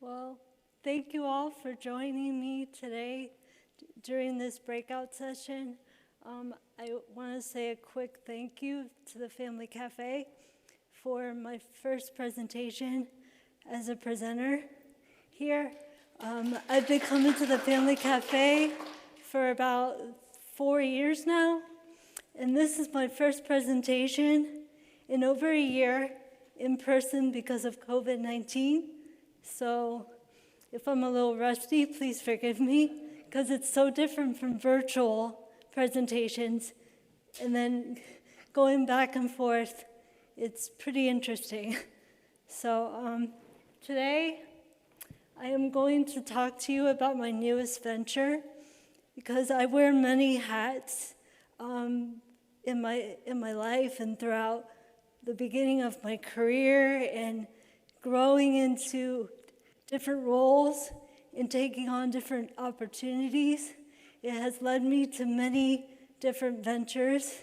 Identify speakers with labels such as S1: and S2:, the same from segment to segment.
S1: Well, thank you all for joining me today during this breakout session. I want to say a quick thank you to the Family Cafe for my first presentation as a presenter here. I've been coming to the Family Cafe for about 4 years now, and this is my first presentation in over a year in person because of COVID-19. So if I'm a little rusty, please forgive me, because it's so different from virtual presentations. And then going back and forth, it's pretty interesting. So today, I am going to talk to you about my newest venture, because I wear many hats in my life and throughout the beginning of my career and growing into different roles and taking on different opportunities. It has led me to many different ventures.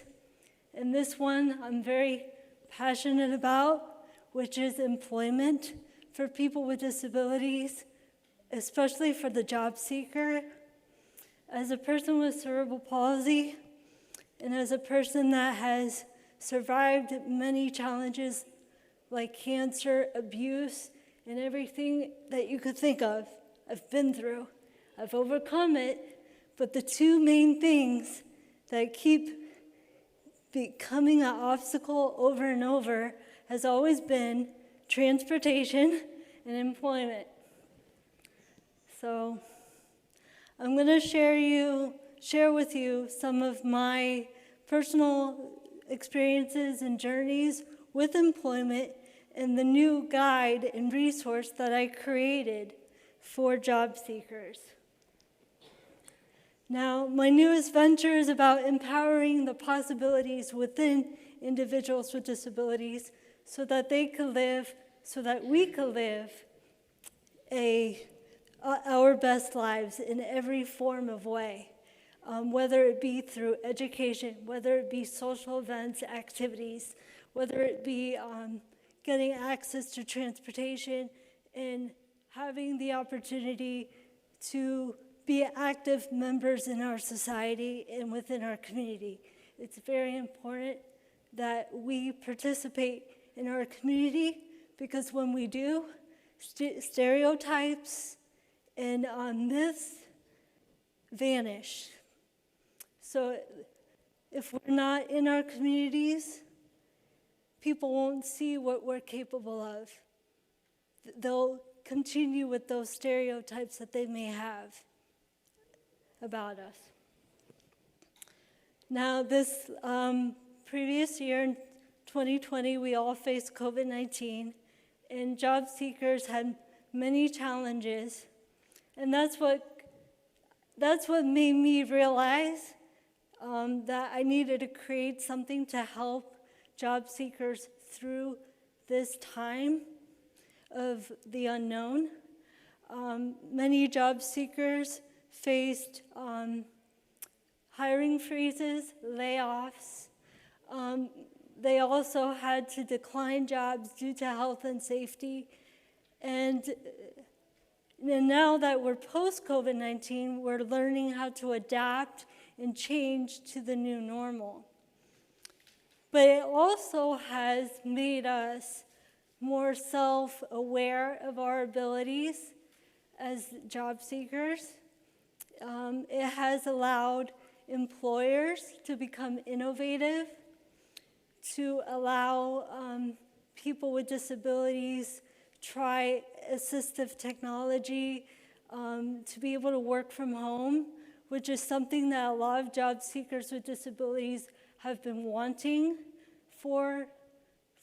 S1: And this one I'm very passionate about, which is employment for people with disabilities, especially for the job seeker. As a person with cerebral palsy, and as a person that has survived many challenges like cancer, abuse, and everything that you could think of, I've been through. I've overcome it, but the two main things that keep becoming an obstacle over and over has always been transportation and employment. So I'm going to share with you some of my personal experiences and journeys with employment and the new guide and resource that I created for job seekers. Now, my newest venture is about empowering the possibilities within individuals with disabilities so that they could live, so that we could live our best lives in every form of way, whether it be through education, whether it be social events, activities, whether it be getting access to transportation and having the opportunity to be active members in our society and within our community. It's very important that we participate in our community, because when we do, stereotypes and myths vanish. So if we're not in our communities, people won't see what we're capable of. They'll continue with those stereotypes that they may have about us. Now, this previous year, in 2020, we all faced COVID-19, and job seekers had many challenges. And that's what made me realize that I needed to create something to help job seekers through this time of the unknown. Many job seekers faced hiring freezes, layoffs. They also had to decline jobs due to health and safety. And now that we're post-COVID-19, we're learning how to adapt and change to the new normal. But it also has made us more self-aware of our abilities as job seekers. It has allowed employers to become innovative, to allow people with disabilities try assistive technology, to be able to work from home, which is something that a lot of job seekers with disabilities have been wanting for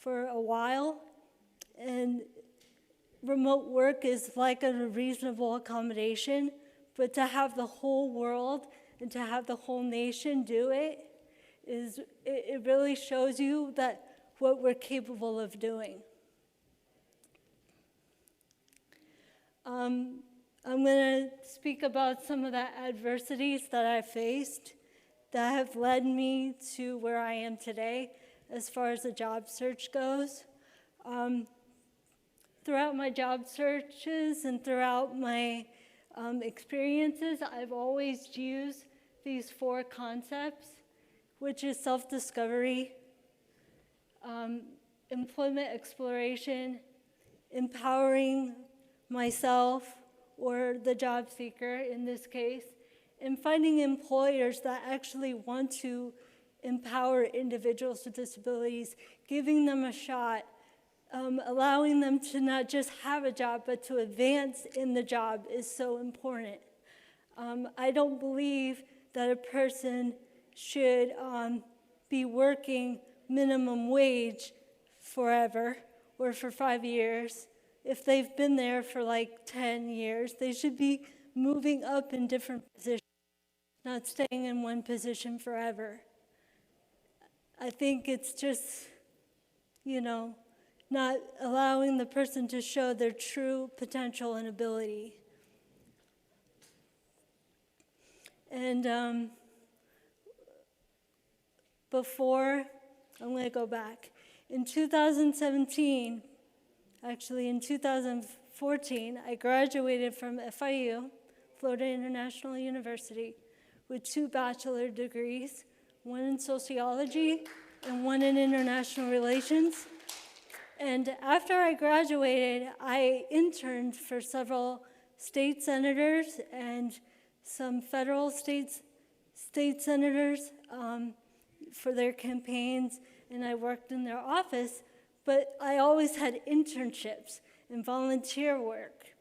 S1: a while. And remote work is like a reasonable accommodation, but to have the whole world and to have the whole nation do it, it really shows you that what we're capable of doing. I'm going to speak about some of the adversities that I faced that have led me to where I am today as far as the job search goes. throughout my job searches and throughout my experiences, I've always used these 4 concepts, which is self-discovery, employment exploration, empowering myself or the job seeker in this case, and finding employers that actually want to empower individuals with disabilities, giving them a shot, allowing them to not just have a job, but to advance in the job is so important. I don't believe that a person should be working minimum wage forever or for 5 years. If they've been there for like 10 years, they should be moving up in different positions, not staying in one position forever. I think it's just, not allowing the person to show their true potential and ability. And I'm going to go back. In 2017, actually in 2014, I graduated from FIU, Florida International University, with 2 bachelor degrees, one in sociology and one in international relations. And after I graduated, I interned for several state senators and some federal state senators for their campaigns, and I worked in their office, but I always had internships and volunteer work.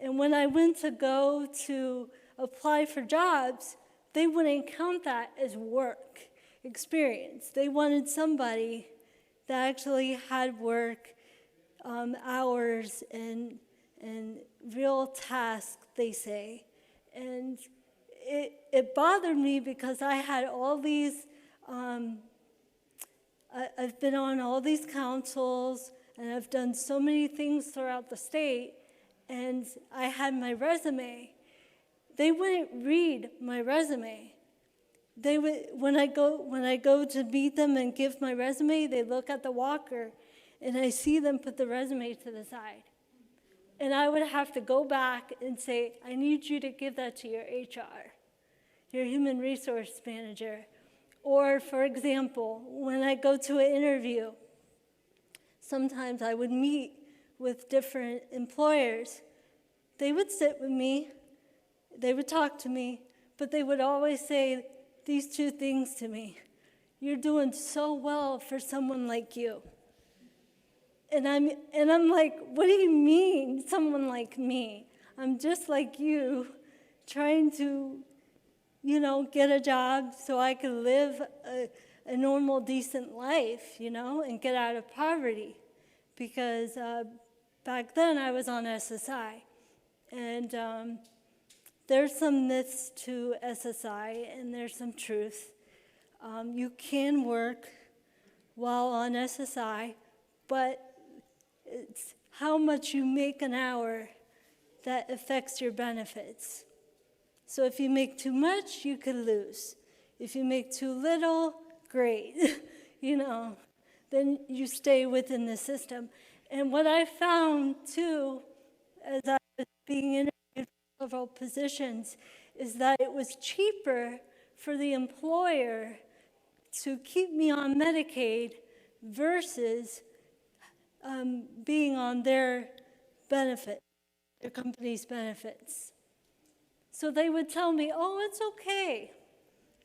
S1: And when I went to go to apply for jobs, they wouldn't count that as work experience. They wanted somebody that actually had work hours and real tasks, they say. And it bothered me because I had all these, I've been on all these councils, and I've done so many things throughout the state, and I had my resume. They wouldn't read my resume. They would, when I go to meet them and give my resume, they look at the walker, and I see them put the resume to the side. And I would have to go back and say, I need you to give that to your HR, your human resource manager. Or, for example, when I go to an interview, sometimes I would meet with different employers. They would sit with me, they would talk to me, but they would always say these 2 things to me. You're doing so well for someone like you. And I'm like, what do you mean, someone like me? I'm just like you, trying to, get a job so I can live a normal, decent life, and get out of poverty. Because back then I was on SSI. And there's some myths to SSI, and there's some truth. You can work while on SSI, but it's how much you make an hour that affects your benefits. So if you make too much, you could lose. If you make too little, great. Then you stay within the system. And what I found, too, as I was being interviewed for several positions, is that it was cheaper for the employer to keep me on Medicaid versus being on their benefit, their company's benefits. So they would tell me, oh, it's okay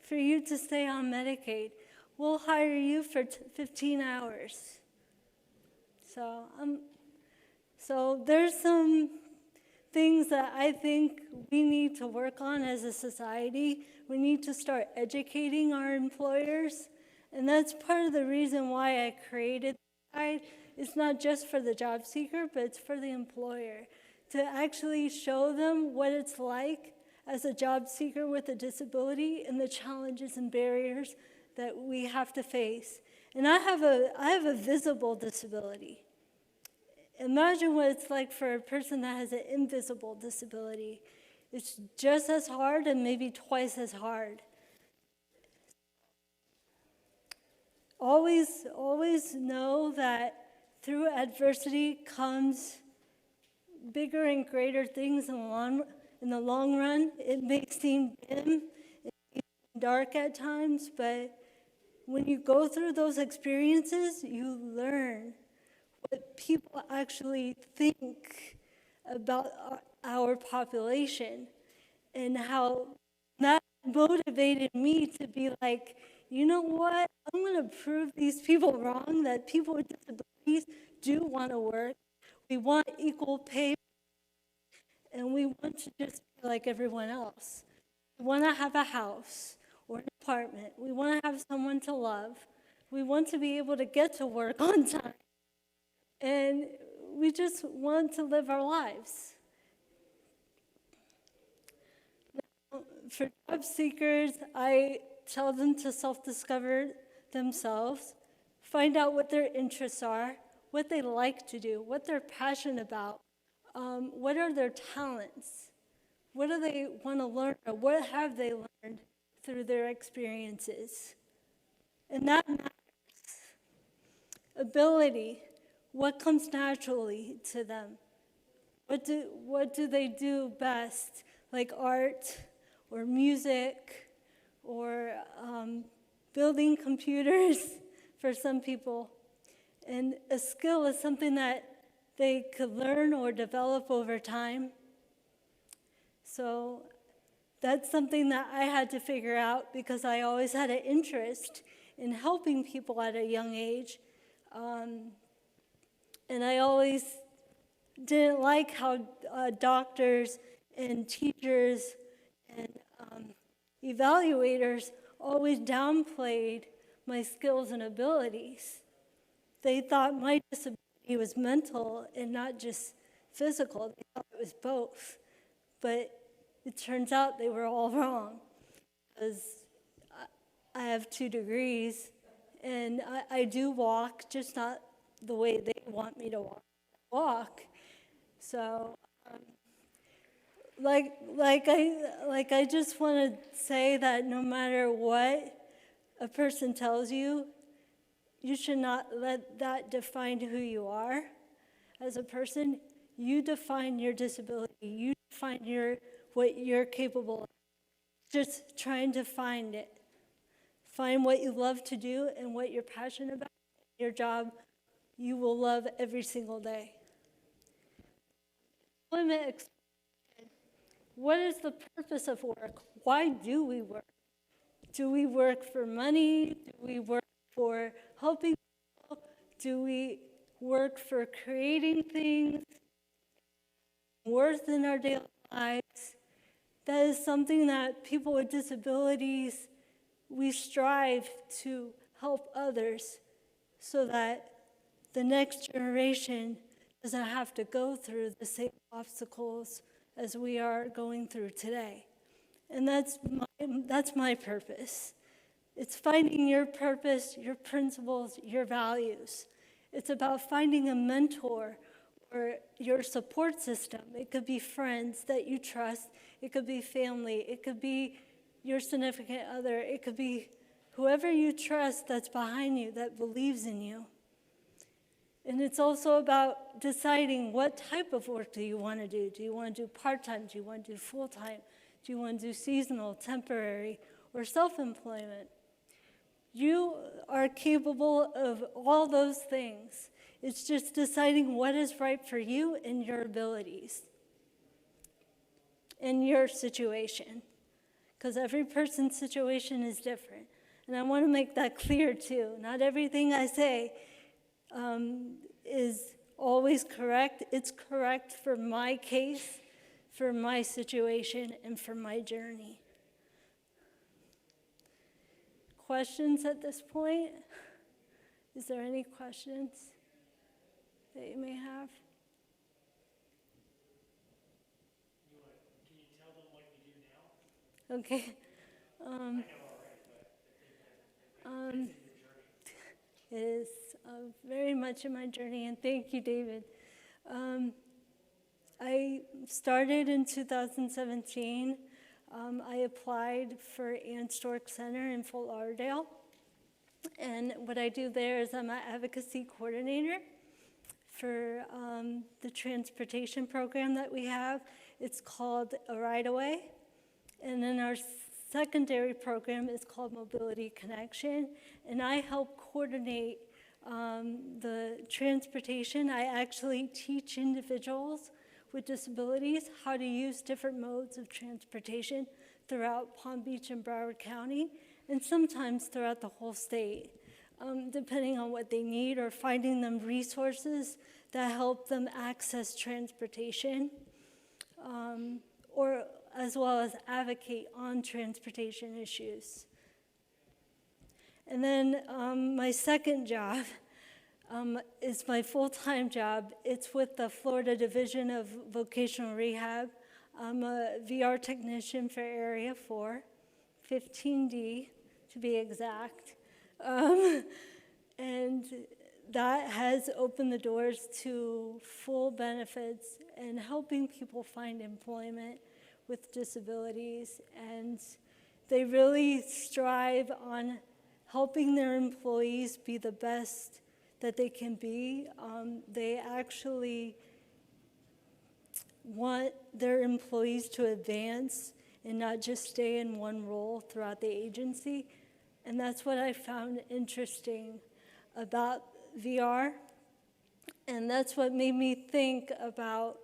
S1: for you to stay on Medicaid. We'll hire you for 15 hours. So there's some things that I think we need to work on as a society. We need to start educating our employers. And that's part of the reason why I created the guide. It's not just for the job seeker, but it's for the employer, to actually show them what it's like as a job seeker with a disability and the challenges and barriers that we have to face. And I have a visible disability. Imagine what it's like for a person that has an invisible disability. It's just as hard and maybe twice as hard. Always know that through adversity comes bigger and greater things in the long run. It may seem dim and dark at times, but when you go through those experiences, you learn what people actually think about our population, and how that motivated me to be like, you know what? I'm going to prove these people wrong, that people with disabilities do want to work. We want equal pay, and we want to just be like everyone else. We want to have a house or an apartment. We want to have someone to love. We want to be able to get to work on time. And we just want to live our lives. Now, for job seekers, I tell them to self-discover themselves, find out what their interests are, what they like to do, what they're passionate about, what are their talents, what do they want to learn, or what have they learned through their experiences. And that matters. Ability, what comes naturally to them? What do they do best, like art or music or building computers for some people? And a skill is something that they could learn or develop over time. So that's something that I had to figure out, because I always had an interest in helping people at a young age. And I always didn't like how doctors and teachers and evaluators always downplayed my skills and abilities. They thought my disability was mental and not just physical. They thought it was both. But it turns out they were all wrong, because I have 2 degrees, and I do walk, just not the way they want me to walk. So, I just want to say that no matter what a person tells you, you should not let that define who you are as a person. You define your disability. You define what you're capable of. Just trying to find it. Find what you love to do and what you're passionate about. Your job, you will love every single day. What is the purpose of work? Why do we work? Do we work for money? Do we work for helping people? Do we work for creating things, worth in our daily lives? That is something that people with disabilities, we strive to help others so that the next generation doesn't have to go through the same obstacles as we are going through today. And that's my purpose. It's finding your purpose, your principles, your values. It's about finding a mentor or your support system. It could be friends that you trust. It could be family. It could be your significant other. It could be whoever you trust that's behind you, that believes in you. And it's also about deciding what type of work do you want to do. Do you want to do part-time? Do you want to do full-time? Do you want to do seasonal, temporary, or self-employment? You are capable of all those things. It's just deciding what is right for you and your abilities and your situation, because every person's situation is different. And I want to make that clear too. Not everything I say is always correct. It's correct for my case, for my situation, and for my journey. Questions at this point? Is there any questions that you may have?
S2: Can you tell them what you do now?
S1: Okay. It is very much in my journey, and thank you, David. I started in 2017. I applied for Ann Stork Center in Fort Lauderdale, and what I do there is I'm an advocacy coordinator for the transportation program that we have. It's called a Right-of-Way. And then our secondary program is called Mobility Connection. And I help coordinate the transportation. I actually teach individuals with disabilities how to use different modes of transportation throughout Palm Beach and Broward County, and sometimes throughout the whole state, depending on what they need, or finding them resources that help them access transportation, or as well as advocate on transportation issues. And then my second job is my full-time job. It's with the Florida Division of Vocational Rehab. I'm a VR technician for Area 4, 15D to be exact. And that has opened the doors to full benefits and helping people find employment with disabilities. And they really strive on helping their employees be the best that they can be. They actually want their employees to advance and not just stay in one role throughout the agency. And that's what I found interesting about VR. And that's what made me think about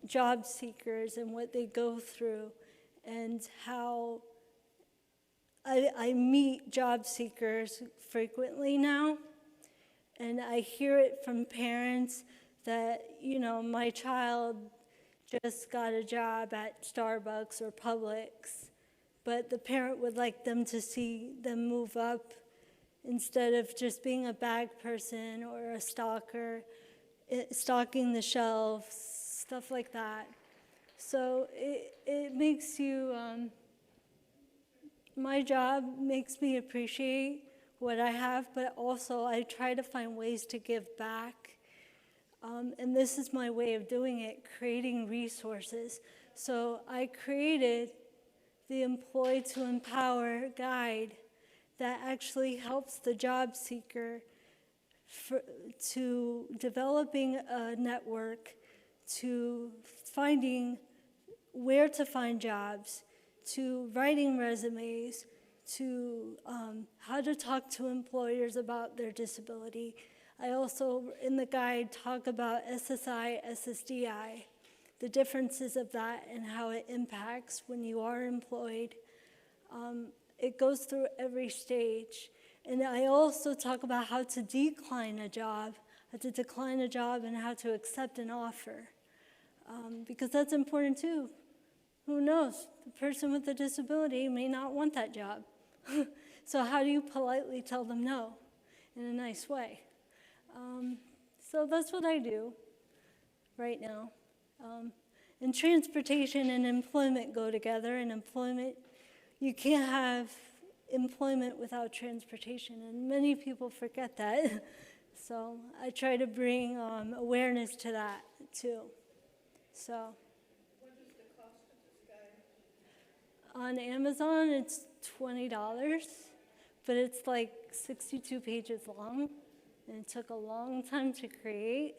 S1: job seekers and what they go through, and how I meet job seekers frequently now. And I hear it from parents that, you know, my child just got a job at Starbucks or Publix, but the parent would like them to see them move up instead of just being a bag person or a stalker, stocking the shelves, stuff like that. So it makes you, my job makes me appreciate what I have, but also I try to find ways to give back. And this is my way of doing it, creating resources. So I created the Employ to Empower guide that actually helps the job seeker to developing a network, to finding where to find jobs, to writing resumes, to how to talk to employers about their disability. I also, in the guide, talk about SSI, SSDI, the differences of that and how it impacts when you are employed. It goes through every stage. And I also talk about how to decline a job, and how to accept an offer, because that's important too. Who knows? The person with the disability may not want that job. So how do you politely tell them no in a nice way? So that's what I do right now. And transportation and employment go together, and you can't have employment without transportation, and many people forget that. So I try to bring awareness to that too. So.
S3: What is the cost of this guide?
S1: On Amazon, it's $20, but it's like 62 pages long, and it took a long time to create.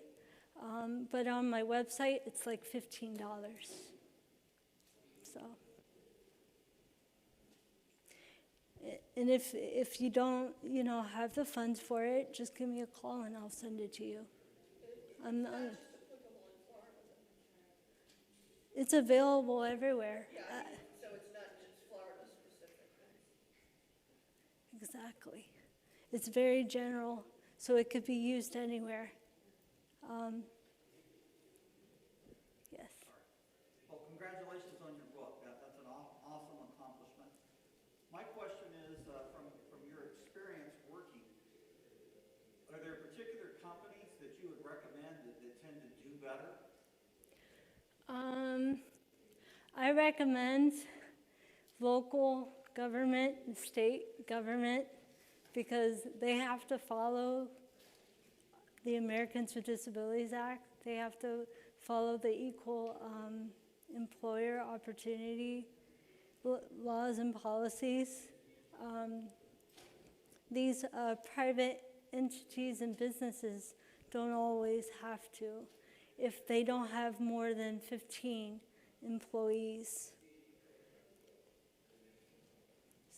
S1: But on my website, it's like $15. So, and if you don't, have the funds for it, just give me a call and I'll send it to you. It's available everywhere.
S3: Yeah, so it's not just Florida specific.
S1: Exactly. It's very general, so it could be used anywhere. Yes.
S4: Well, congratulations on your book. That's an awesome accomplishment. My question is, from your experience working, are there particular companies that you would recommend that tend to do better?
S1: I recommend local government and state government, because they have to follow the Americans with Disabilities Act. They have to follow the equal employer opportunity laws and policies. These private entities and businesses don't always have to if they don't have more than 15 employees.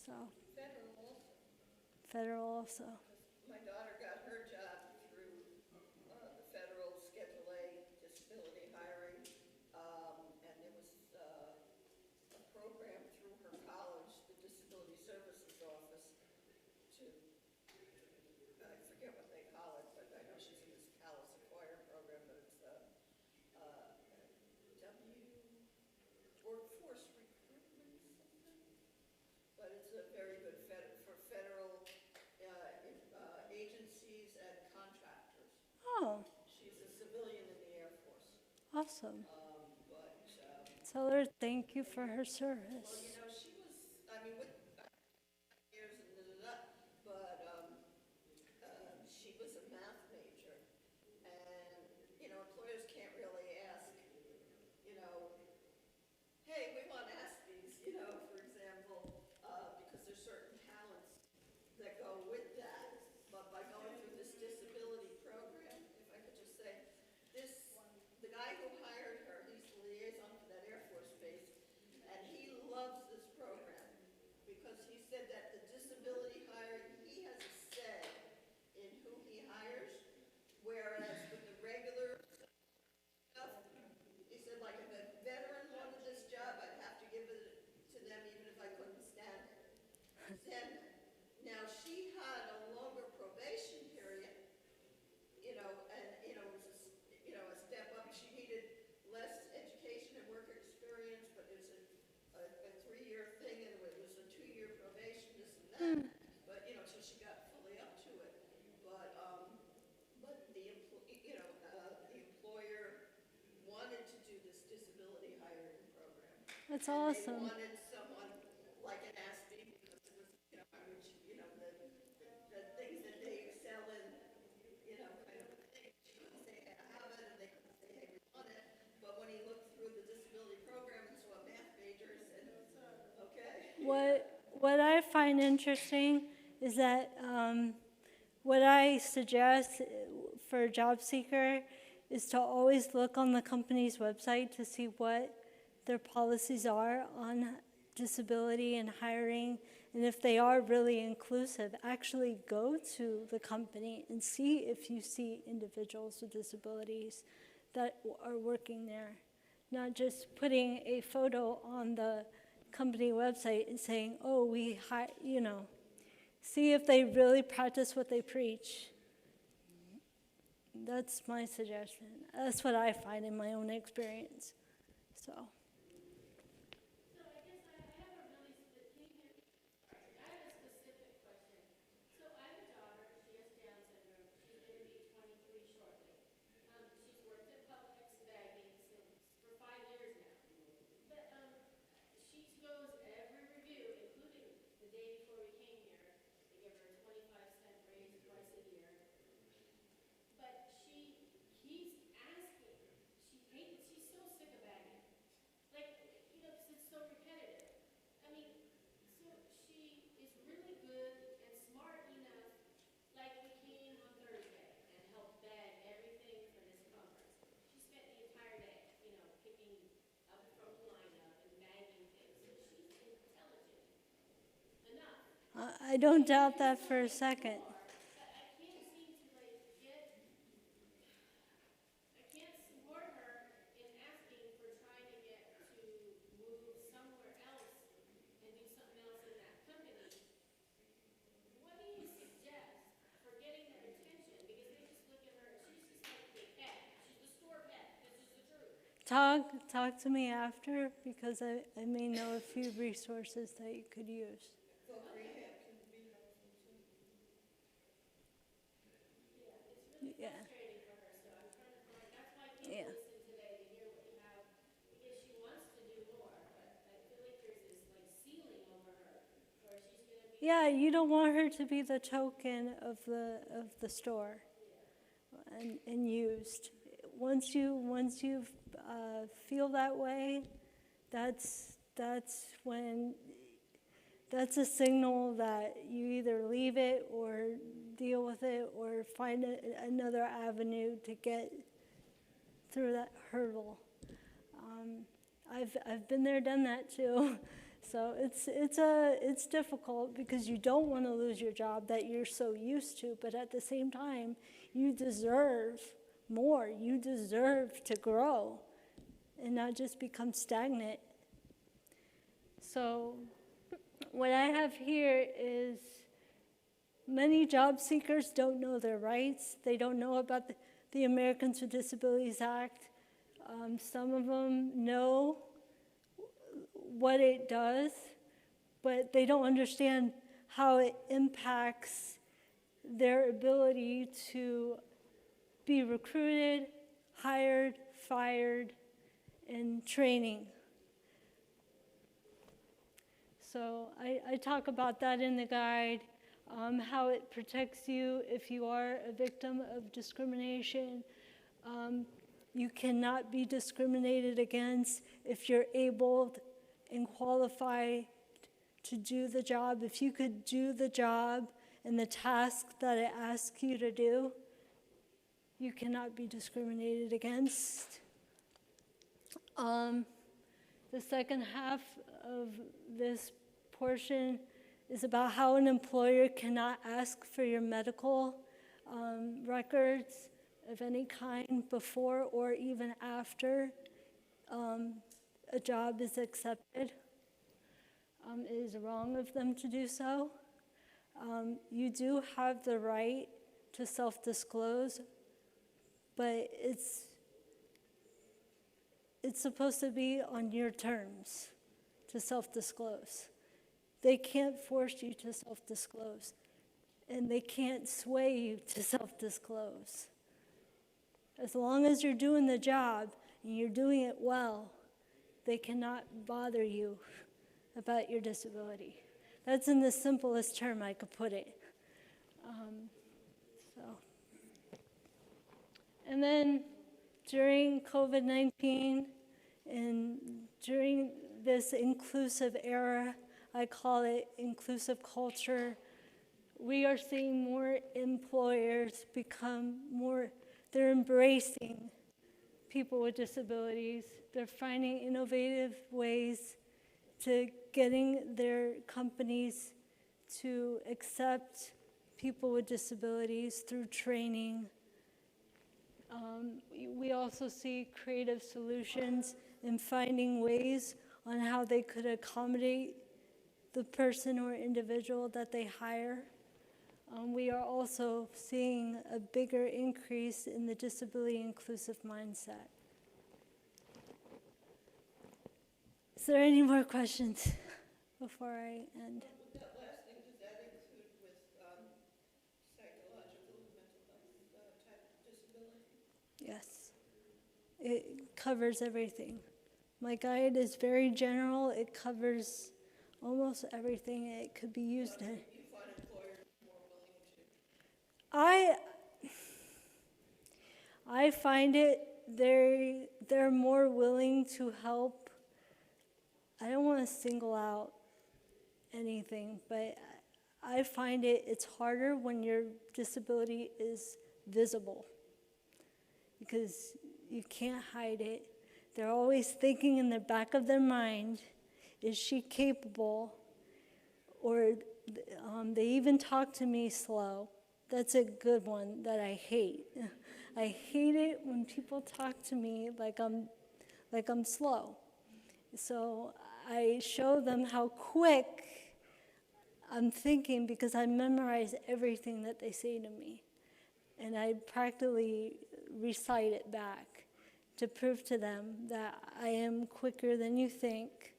S1: So,
S3: Federal also.
S1: federal also.
S3: My daughter got her job through the federal Schedule A disability hiring. And there was a program through her college, the Disability Services Office, to, I forget what they call it, but I know she's in this Callis Acquire program, but it's Workforce Recruitment something. But it's a very good for federal agencies and contractors.
S1: Oh,
S3: She's a civilian in the Air Force.
S1: awesome.
S3: But,
S1: Tell her thank you for her
S3: well,
S1: service.
S3: she was, I mean, with years and but she was a math major. And, employers can't really ask, hey, we want ASPEs, for example, because there's certain talents that go with that. But by going through this disability program, if I could just say, the guy who hired her, he's the liaison for that Air Force base, and he loves this program because he said that the disability hiring, he has a say in who he hires, whereas with the regular stuff, he said, like, if a veteran wanted this job, I'd have to give it to them even if I couldn't stand it. Then, now she had a longer probation period, and, it was a step up. She needed less education and work experience, but it was a 3-year thing, and it was a 2-year probation, this and that. But, till she got fully up to it. But the employer wanted to do this disability hiring program.
S1: That's
S3: And
S1: awesome.
S3: they wanted someone like an ASPE because it was, the things that they excel in, kind of thing. She couldn't say I have it, and they couldn't say hey, we want it. But when he looked through the disability program and saw a math major, he said, okay.
S1: What I find interesting is that what I suggest for a job seeker is to always look on the company's website to see what their policies are on disability and hiring. And if they are really inclusive, actually go to the company and see if you see individuals with disabilities that are working there. Not just putting a photo on the company website and saying, oh, we hire, see if they really practice what they preach. That's my suggestion. That's what I find in my own experience. So.
S5: So I guess I have a really, can you hear me? Sorry, I have a specific question. So I have a daughter, she has Down syndrome, she's gonna be 23 shortly. She's worked at Publix bagging for 5 years now. But, she goes every review, including the day before we came here, they give her a 25-cent raise twice a year. But she keeps asking, she's so sick of bagging. Like, 'cause it's so repetitive. I mean, so she is really good and smart enough. Like, we came on Thursday and helped bag everything for this conference. She spent the entire day, picking up from the lineup and bagging things. So she's intelligent enough.
S1: I don't doubt that for a second.
S5: But I can't seem to, I can't support her in asking for trying to get to move somewhere else and do something else in that company. What do you suggest for getting their attention? Because they just look at her, she's just like the pet. She's the store pet. This is the truth.
S1: Talk to me after, because I may know a few resources that you could use.
S3: Folk rehab can be helpful too.
S1: Yeah.
S5: Frustrating for her, so I'm trying to find, that's why I came
S1: Yeah.
S5: to listen today to hear what you have, because she wants to do more, but I feel like there's this ceiling over her, where she's gonna be.
S1: Yeah, you don't want her to be the token of the store and used. Once you feel that way, that's when that's a signal that you either leave it or deal with it or find another avenue to get through that hurdle. I've been there, done that too. So it's difficult because you don't want to lose your job that you're so used to, but at the same time, you deserve more. You deserve to grow and not just become stagnant. So what I have here is many job seekers don't know their rights. They don't know about the Americans with Disabilities Act. Some of them know what it does, but they don't understand how it impacts their ability to be recruited, hired, fired, and training. So I talk about that in the guide, how it protects you if you are a victim of discrimination. You cannot be discriminated against if you're able and qualified to do the job. If you could do the job and the task that it asks you to do, you cannot be discriminated against. The second half of this portion is about how an employer cannot ask for your medical records of any kind before or even after a job is accepted. It is wrong of them to do so. You do have the right to self-disclose, but it's supposed to be on your terms to self-disclose. They can't force you to self-disclose, and they can't sway you to self-disclose. As long as you're doing the job and you're doing it well, they cannot bother you about your disability. That's in the simplest term I could put it. And then during COVID-19 and during this inclusive era, I call it inclusive culture, we are seeing more employers become more, they're embracing people with disabilities. They're finding innovative ways to getting their companies to accept people with disabilities through training. We also see creative solutions in finding ways on how they could accommodate the person or individual that they hire. We are also seeing a bigger increase in the disability inclusive mindset. Is there any more questions before I end?
S3: That last thing, does that include with psychological and mental health type of disability?
S1: Yes. It covers everything. My guide is very general. It covers almost everything it could be used in.
S3: You find employers more willing to?
S1: I find it they're more willing to help. I don't want to single out anything, but I find it's harder when your disability is visible because you can't hide it. They're always thinking in the back of their mind, is she capable? Or they even talk to me slow. That's a good one that I hate. I hate it when people talk to me like I'm slow. So I show them how quick I'm thinking because I memorize everything that they say to me. And I practically recite it back to prove to them that I am quicker than you think.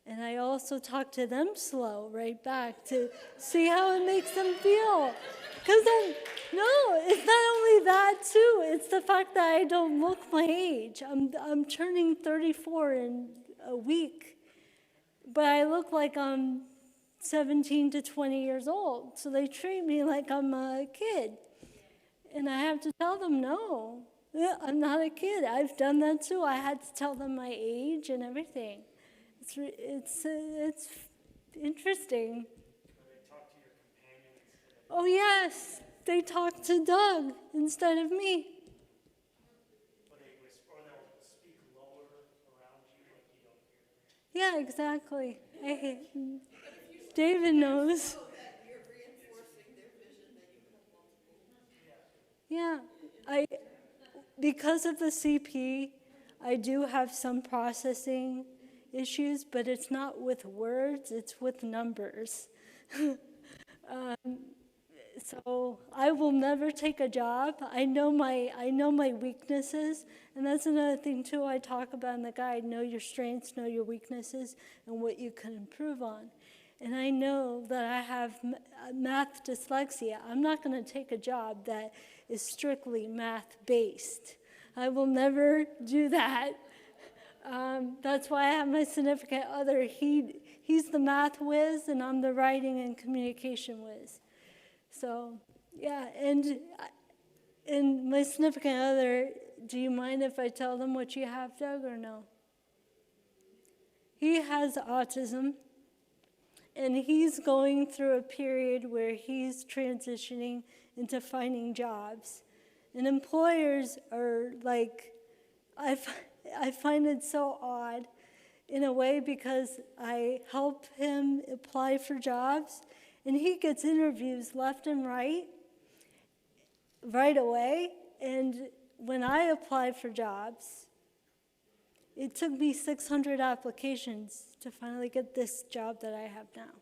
S1: And I also talk to them slow right back to see how it makes them feel. Because it's not only that too, it's the fact that I don't look my age. I'm turning 34 in a week, but I look like I'm 17 to 20 years old. So they treat me like I'm a kid. And I have to tell them, no, I'm not a kid. I've done that too. I had to tell them my age and everything. interesting.
S2: Or they talk to your companion instead of,
S1: Oh, yes, they talk to Doug instead of me.
S2: or they whisper, or they'll speak lower around you like you don't hear them.
S1: Yeah, exactly. David knows.
S3: So that you're reinforcing their vision that you have multiple.
S1: Yeah, because of the CP, I do have some processing issues, but it's not with words, it's with numbers. So I will never take a job. I know my weaknesses, and that's another thing too I talk about in the guide. Know your strengths, know your weaknesses, and what you can improve on. And I know that I have math dyslexia. I'm not going to take a job that is strictly math-based. I will never do that. That's why I have my significant other. He's the math whiz, and I'm the writing and communication whiz. So, yeah, and my significant other, do you mind if I tell them what you have, Doug, or no? He has autism, and he's going through a period where he's transitioning into finding jobs. And employers are like, I find it so odd in a way because I help him apply for jobs, and he gets interviews left and right away. And when I apply for jobs, it took me 600 applications to finally get this job that I have now.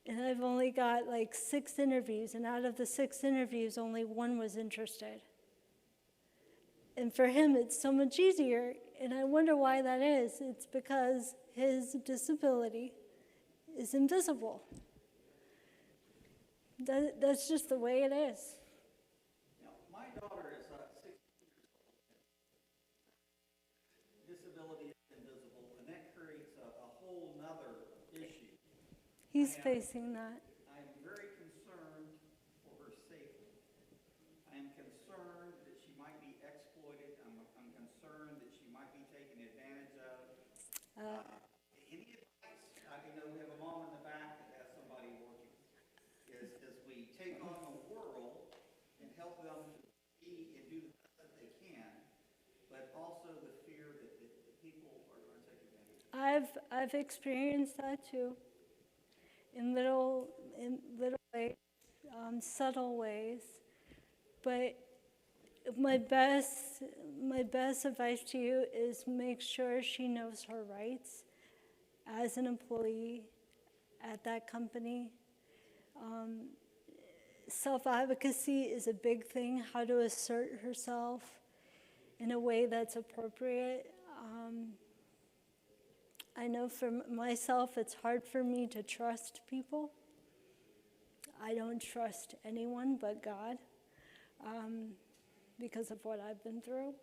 S1: And I've only got like 6 interviews, and out of the 6 interviews, only 1 was interested. And for him, it's so much easier, and I wonder why that is. It's because his disability is invisible. That's just the way it is.
S4: Now, my daughter is 16 years old. Disability is invisible, and that creates a whole nother issue.
S1: He's
S4: Yeah.
S1: facing that.
S4: I am very concerned for her safety. I am concerned that she might be exploited. I'm concerned that she might be taken advantage of. Any advice? We have a mom in the back that has somebody working. As we take on the world and help them to be and do the best that they can, but also the fear that people are going to take advantage of.
S1: I've experienced that too, in little ways, subtle ways. But my best advice to you is make sure she knows her rights as an employee at that company. Self-advocacy is a big thing, how to assert herself in a way that's appropriate. I know for myself, it's hard for me to trust people. I don't trust anyone but God because of what I've been through.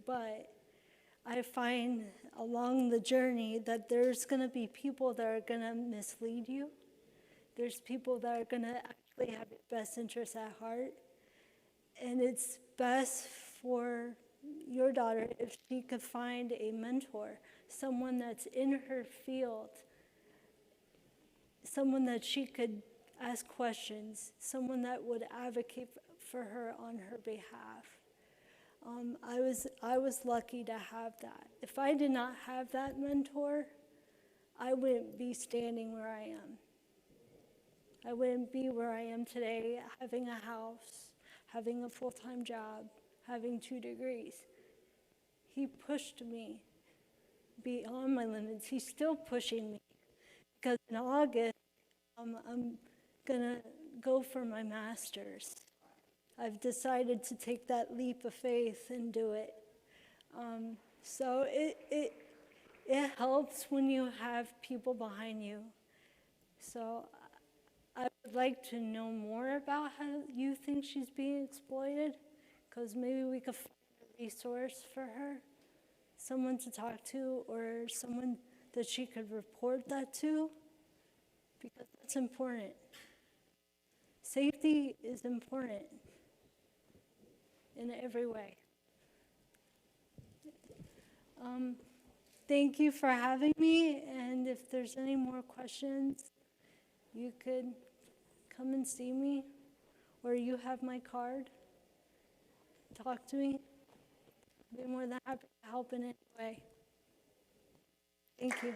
S1: But I find along the journey that there's going to be people that are going to mislead you. There's people that are going to actually have your best interests at heart. And it's best for your daughter if she could find a mentor, someone that's in her field, someone that she could ask questions, someone that would advocate for her on her behalf. I was lucky to have that. If I did not have that mentor, I wouldn't be standing where I am. I wouldn't be where I am today, having a house, having a full-time job, having 2 degrees. He pushed me beyond my limits. He's still pushing me because in August, I'm gonna go for my master's. I've decided to take that leap of faith and do it. So it helps when you have people behind you. So I would like to know more about how you think she's being exploited, because maybe we could find a resource for her, someone to talk to, or someone that she could report that to, because that's important. Safety is important in every way. thank you for having me, and if there's any more questions, you could come and see me, or you have my card. Talk to me. I'd be more than happy to help in any way. Thank you.